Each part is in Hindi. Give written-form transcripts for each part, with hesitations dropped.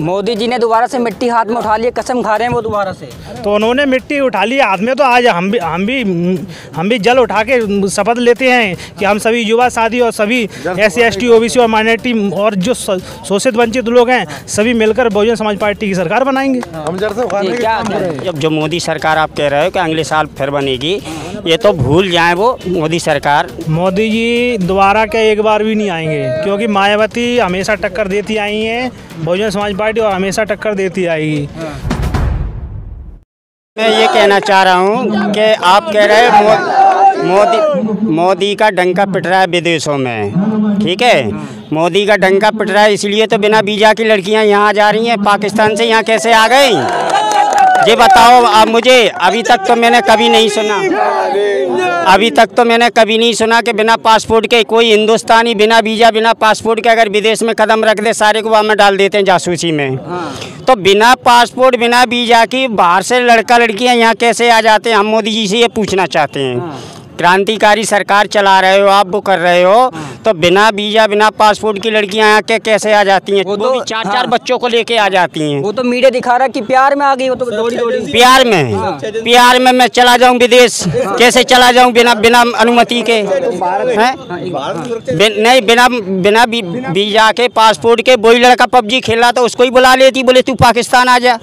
मोदी जी ने दोबारा से मिट्टी हाथ में उठा लिया, कसम खा रहे हैं वो दोबारा से। तो उन्होंने मिट्टी उठा ली हाथ में, तो आज हम भी जल उठा के शपथ लेते हैं कि हम सभी युवा साथी और सभी SC ST OBC और माइनॉरिटी और जो शोषित वंचित लोग हैं सभी मिलकर बहुजन समाज पार्टी की सरकार बनाएंगे। जब जो मोदी सरकार आप कह रहे हो कि अगले साल फिर बनेगी, ये तो भूल जाएं वो मोदी सरकार। मोदी जी दोबारा क्या एक बार भी नहीं आएंगे, क्योंकि मायावती हमेशा टक्कर देती आई हैं बहुजन समाज पार्टी और हमेशा टक्कर देती आएगी। मैं ये कहना चाह रहा हूँ कि आप कह रहे हैं मोदी का डंका पिट रहा है विदेशों में, ठीक है। मोदी का डंका पिट रहा है इसलिए तो बिना वीज़ा की लड़कियाँ यहाँ आ जा रही हैं, पाकिस्तान से यहाँ कैसे आ गई ये बताओ आप मुझे। अभी तक तो मैंने कभी नहीं सुना कि बिना पासपोर्ट के कोई हिंदुस्तानी बिना वीज़ा बिना पासपोर्ट के अगर विदेश में कदम रख दे सारे को वहाँ में डाल देते हैं जासूसी में। तो बिना पासपोर्ट बिना वीज़ा की बाहर से लड़का लड़कियाँ यहाँ कैसे आ जाते हैं, हम मोदी जी से ये पूछना चाहते हैं। क्रांतिकारी सरकार चला रहे हो आप, वो कर रहे हो, तो बिना वीज़ा बिना पासपोर्ट की लड़कियां यहाँ के कैसे आ जाती हैं? वो भी चार बच्चों को लेके आ जाती हैं। वो तो मीडिया दिखा रहा है कि प्यार में आ गई, वो तो दौड़ी प्यार में मैं चला जाऊं विदेश, कैसे चला जाऊं बिना अनुमति के? नहीं, बिना वीज़ा के पासपोर्ट के वही लड़का PUBG खेला तो उसको ही बुला लेती, बोले तू पाकिस्तान आ जा,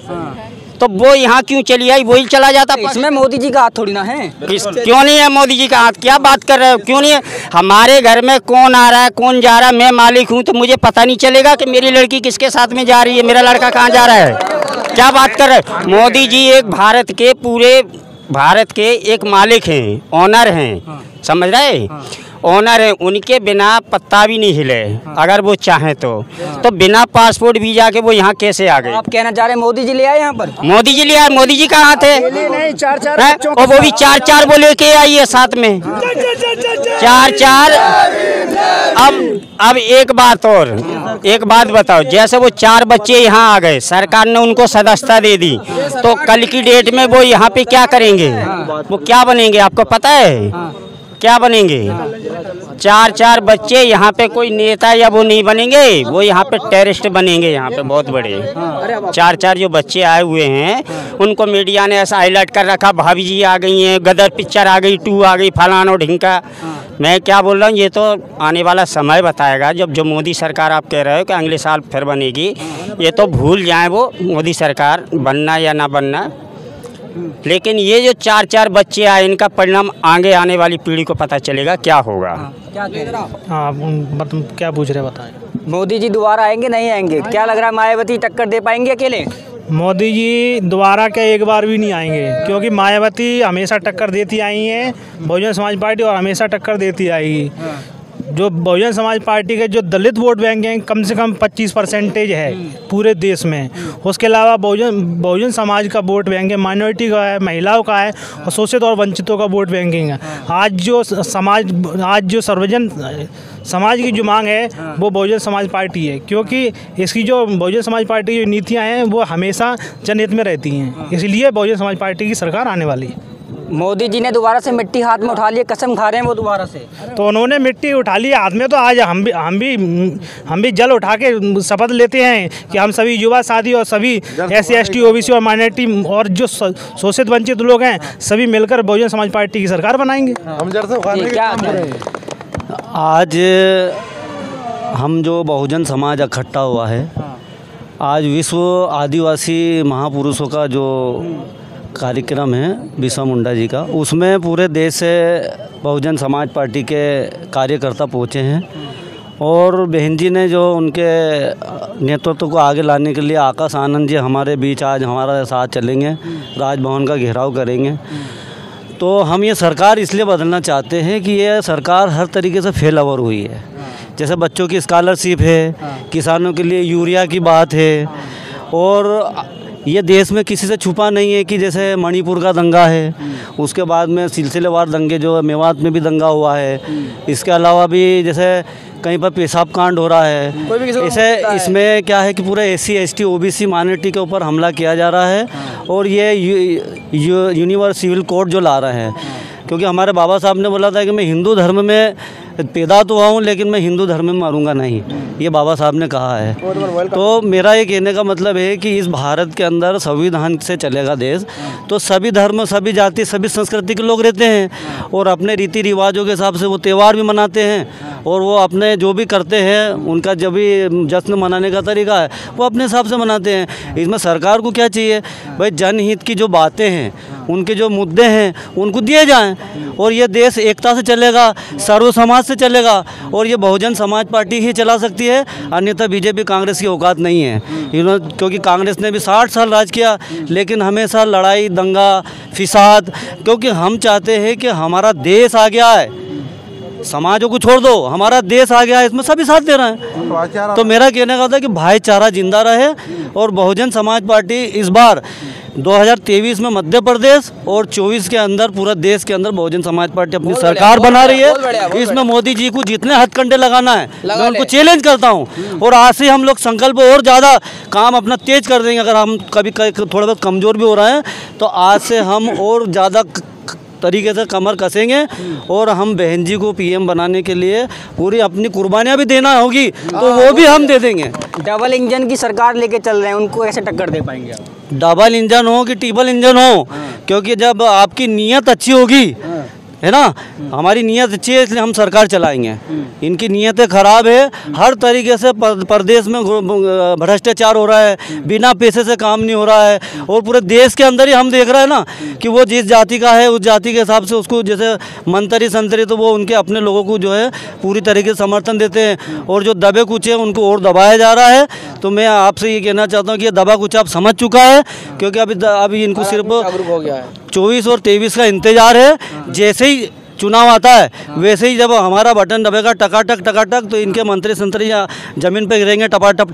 तो वो यहाँ क्यों चली आई, वही चला जाता। इसमें मोदी जी का हाथ थोड़ी ना है। क्यों नहीं है मोदी जी का हाथ? क्या बात कर रहे हो, क्यों नहीं है? हमारे घर में कौन आ रहा है कौन जा रहा है, मैं मालिक हूँ तो मुझे पता नहीं चलेगा कि मेरी लड़की किसके साथ में जा रही है, मेरा लड़का कहाँ जा रहा है? क्या बात कर रहे हो? मोदी जी एक पूरे भारत के एक मालिक हैं, ऑनर हैं, समझ रहे? ऑनर है, उनके बिना पत्ता भी नहीं हिले अगर वो चाहें तो बिना पासपोर्ट वीज़ा के वो यहाँ कैसे आ गए? आप कहना चाह रहे हैं मोदी जी ले आए यहाँ पर? मोदी जी ले आए, मोदी जी कहाँ थे? और वो भी चार वो लेके आई है साथ में, चार। अब एक बात बताओ, जैसे वो 4 बच्चे यहाँ आ गए, सरकार ने उनको सदस्यता दे दी, तो कल की डेट में वो यहाँ पे क्या करेंगे, वो क्या बनेंगे आपको पता है? क्या बनेंगे? 4 बच्चे यहाँ पे कोई नेता या वो नहीं बनेंगे, वो यहाँ पे टेररिस्ट बनेंगे। यहाँ पे बहुत बड़े 4 जो बच्चे आए हुए हैं उनको मीडिया ने ऐसा हाईलाइट कर रखा, भाभी जी आ गई हैं, गदर पिक्चर आ गई, 2 आ गई, फलाना ढिंका। मैं क्या बोल रहा हूँ, ये तो आने वाला समय बताएगा। जब जो मोदी सरकार आप कह रहे हो कि अगले साल फिर बनेगी, ये तो भूल जाएँ वो मोदी सरकार बनना या ना बनना। लेकिन ये जो 4 बच्चे आए, इनका परिणाम आगे आने वाली पीढ़ी को पता चलेगा क्या होगा। क्या कह रहा? हाँ मतलब क्या पूछ रहे बताएं। मोदी जी दोबारा आएंगे नहीं आएंगे? क्या लग रहा है मायावती टक्कर दे पाएंगे अकेले? मोदी जी दोबारा क्या एक बार भी नहीं आएंगे, क्योंकि मायावती हमेशा टक्कर देती आई हैं बहुजन समाज पार्टी और हमेशा टक्कर देती आएगी। जो बहुजन समाज पार्टी के जो दलित वोट बैंक हैं कम से कम 25% है पूरे देश में। उसके अलावा बहुजन समाज का वोट बैंक है, माइनॉरिटी का है, महिलाओं का है और शोषित और वंचितों का वोट बैंकिंग है। आज जो सर्वजन समाज की जो मांग है वो बहुजन समाज पार्टी है, क्योंकि इसकी जो बहुजन समाज पार्टी की जो नीतियाँ हैं वो हमेशा जनहित में रहती हैं, इसलिए बहुजन समाज पार्टी की सरकार आने वाली है। मोदी जी ने दोबारा से मिट्टी हाथ में उठा लिया, कसम खा रहे हैं वो दोबारा से। तो उन्होंने मिट्टी उठा ली हाथ में, तो आज हम भी जल उठा के शपथ लेते हैं कि हम सभी युवा साथी और सभी SC ST OBC और माइनॉरिटी और जो शोषित वंचित लोग हैं सभी मिलकर बहुजन समाज पार्टी की सरकार बनाएंगे। आज हम जो बहुजन समाज इकट्ठा हुआ है, आज विश्व आदिवासी महापुरुषों का जो कार्यक्रम है बिरसा मुंडा जी का, उसमें पूरे देश से बहुजन समाज पार्टी के कार्यकर्ता पहुँचे हैं और बहन जी ने जो उनके नेतृत्व को आगे लाने के लिए आकाश आनंद जी हमारे बीच आज हमारे साथ चलेंगे, राजभवन का घेराव करेंगे। तो हम ये सरकार इसलिए बदलना चाहते हैं कि ये सरकार हर तरीके से फेल ओवर हुई है। जैसे बच्चों की स्कॉलरशिप है, किसानों के लिए यूरिया की बात है, और ये देश में किसी से छुपा नहीं है कि जैसे मणिपुर का दंगा है, उसके बाद में सिलसिलेवार दंगे जो मेवात में भी दंगा हुआ है, इसके अलावा भी जैसे कहीं पर पेशाब कांड हो रहा है। इसे इसमें क्या है कि पूरे SC ST OBC माइनॉरिटी के ऊपर हमला किया जा रहा है और ये यूनिवर्सल सिविल कोड जो ला रहे हैं, क्योंकि हमारे बाबा साहब ने बोला था कि मैं हिंदू धर्म में पैदा तो हुआ हूँ लेकिन मैं हिंदू धर्म में मरूंगा नहीं। ये बाबा साहब ने कहा है। तो मेरा ये कहने का मतलब है कि इस भारत के अंदर संविधान से चलेगा देश, तो सभी धर्म, सभी जाति, सभी संस्कृति के लोग रहते हैं और अपने रीति रिवाजों के हिसाब से वो त्यौहार भी मनाते हैं और वो अपने जो भी करते हैं, उनका जब भी जश्न मनाने का तरीका है वो अपने हिसाब से मनाते हैं। इसमें सरकार को क्या चाहिए भाई, जनहित की जो बातें हैं, उनके जो मुद्दे हैं उनको दिए जाएं और ये देश एकता से चलेगा, सर्व समाज से चलेगा और ये बहुजन समाज पार्टी ही चला सकती है, अन्यथा बीजेपी कांग्रेस की औकात नहीं है। क्योंकि कांग्रेस ने भी 60 साल राज किया, लेकिन हमेशा लड़ाई, दंगा, फिसाद, क्योंकि हम चाहते हैं कि हमारा देश आ गया है, समाजों को छोड़ दो, हमारा देश आ गया है, इसमें सभी साथ दे रहे हैं। तो मेरा कहने का था कि भाईचारा जिंदा रहे और बहुजन समाज पार्टी इस बार 2023 में मध्य प्रदेश और 24 के अंदर पूरा देश के अंदर बहुजन समाज पार्टी अपनी सरकार बना रही है। इसमें मोदी जी को जितने हथकंडे लगाना है मैं उनको चैलेंज करता हूं और आज से हम लोग संकल्प और ज़्यादा काम अपना तेज कर देंगे। अगर हम कभी थोड़ा बहुत कमज़ोर भी हो रहे हैं तो आज से हम और ज़्यादा तरीके से कमर कसेंगे और हम बहन जी को पीएम बनाने के लिए पूरी अपनी कुर्बानियां भी देना होगी तो वो भी हम दे देंगे। डबल इंजन की सरकार लेके चल रहे हैं, उनको कैसे टक्कर दे पाएंगे आप? डबल इंजन हो कि ट्रिपल इंजन हो, क्योंकि जब आपकी नीयत अच्छी होगी, है ना, हमारी नीयत अच्छी है इसलिए हम सरकार चलाएंगे। इनकी नीयतें ख़राब है, हर तरीके से प्रदेश में भ्रष्टाचार हो रहा है, बिना पैसे से काम नहीं हो रहा है और पूरे देश के अंदर ही हम देख रहे हैं ना कि वो जिस जाति का है उस जाति के हिसाब से उसको जैसे मंत्री संतरी तो वो उनके अपने लोगों को जो है पूरी तरीके से समर्थन देते हैं और जो दबे कुचे हैं उनको और दबाया जा रहा है। तो मैं आपसे ये कहना चाहता हूँ कि ये दबा कुचा अब समझ चुका है, क्योंकि अभी इनको सिर्फ 24 और 23 का इंतजार है। जैसे ही चुनाव आता है वैसे ही जब हमारा बटन दबेगा टकाटक तो इनके मंत्री संतरी जमीन पे गिरेंगे टपाटप।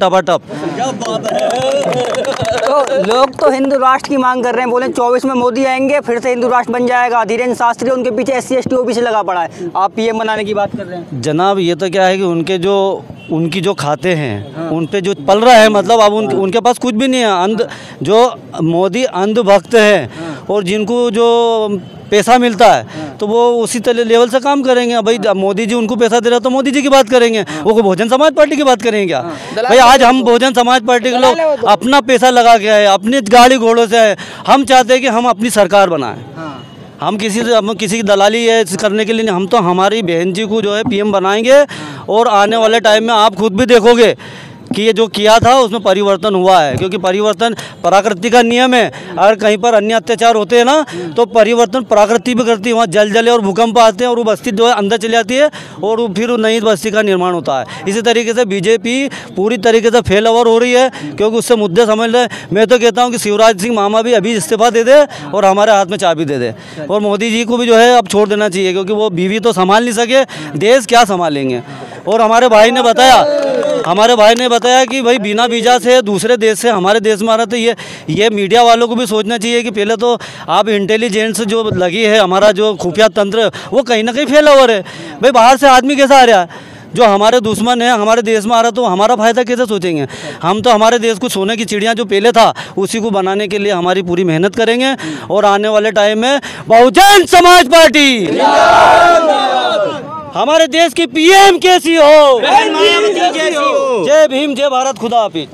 तो लोग तो हिंदू राष्ट्र की मांग कर रहे हैं, बोले 24 में मोदी आएंगे फिर से हिंदू राष्ट्र बन जाएगा। धीरेन्द्र शास्त्री उनके पीछे SC ST OBC लगा पड़ा है, आप पीएम बनाने की बात कर रहे हैं। जनाब ये तो क्या है कि उनकी जो खाते हैं उन पे जो पल रहा है, मतलब अब उनके पास कुछ भी नहीं है। जो मोदी अंधभक्त हैं और जिनको जो पैसा मिलता है तो वो उसी लेवल से काम करेंगे। भाई मोदी जी उनको पैसा दे रहा तो मोदी जी की बात करेंगे, वो बहुजन समाज पार्टी की बात करेंगे क्या? भाई आज हम बहुजन समाज पार्टी के लोग अपना पैसा लगा के आए, अपनी गाड़ी घोड़ों से आए। हम चाहते हैं कि हम अपनी सरकार बनाएं। हम किसी की दलाली है करने के लिए नहीं, हम तो हमारी बहन जी को जो है पीएम बनाएंगे और आने वाले टाइम में आप खुद भी देखोगे कि ये जो किया था उसमें परिवर्तन हुआ है, क्योंकि परिवर्तन प्रकृति का नियम है। अगर कहीं पर अन्य अत्याचार होते हैं ना तो परिवर्तन प्रकृति भी करती है, वहाँ जल जले और भूकंप आते हैं और वो बस्ती जो है अंदर चली जाती है और फिर नई बस्ती का निर्माण होता है। इसी तरीके से बीजेपी पूरी तरीके से फेल ओवर हो रही है, क्योंकि उससे मुद्दे समझ रहे। मैं तो कहता हूँ कि शिवराज सिंह मामा भी अभी इस्तीफा दे दे और हमारे हाथ में चाबी दे दे और मोदी जी को भी जो है अब छोड़ देना चाहिए, क्योंकि वो बीवी तो संभाल नहीं सके, देश क्या संभालेंगे। और हमारे भाई ने बताया कि भाई बिना वीज़ा से दूसरे देश से हमारे देश में आ रहा था। ये मीडिया वालों को भी सोचना चाहिए कि पहले तो आप इंटेलिजेंस जो लगी है, हमारा जो खुफिया तंत्र वो कहीं ना कहीं फेल ओवर है। भाई बाहर से आदमी कैसा आ रहा है, जो हमारे दुश्मन है हमारे देश में आ रहा तो हमारा फ़ायदा कैसे सोचेंगे? हम तो हमारे देश को सोने की चिड़िया जो पहले था उसी को बनाने के लिए हमारी पूरी मेहनत करेंगे और आने वाले टाइम में बहुजन समाज पार्टी हमारे देश की पीएम कैसी हो। जय भीम, जय भारत, खुदा हाफिज।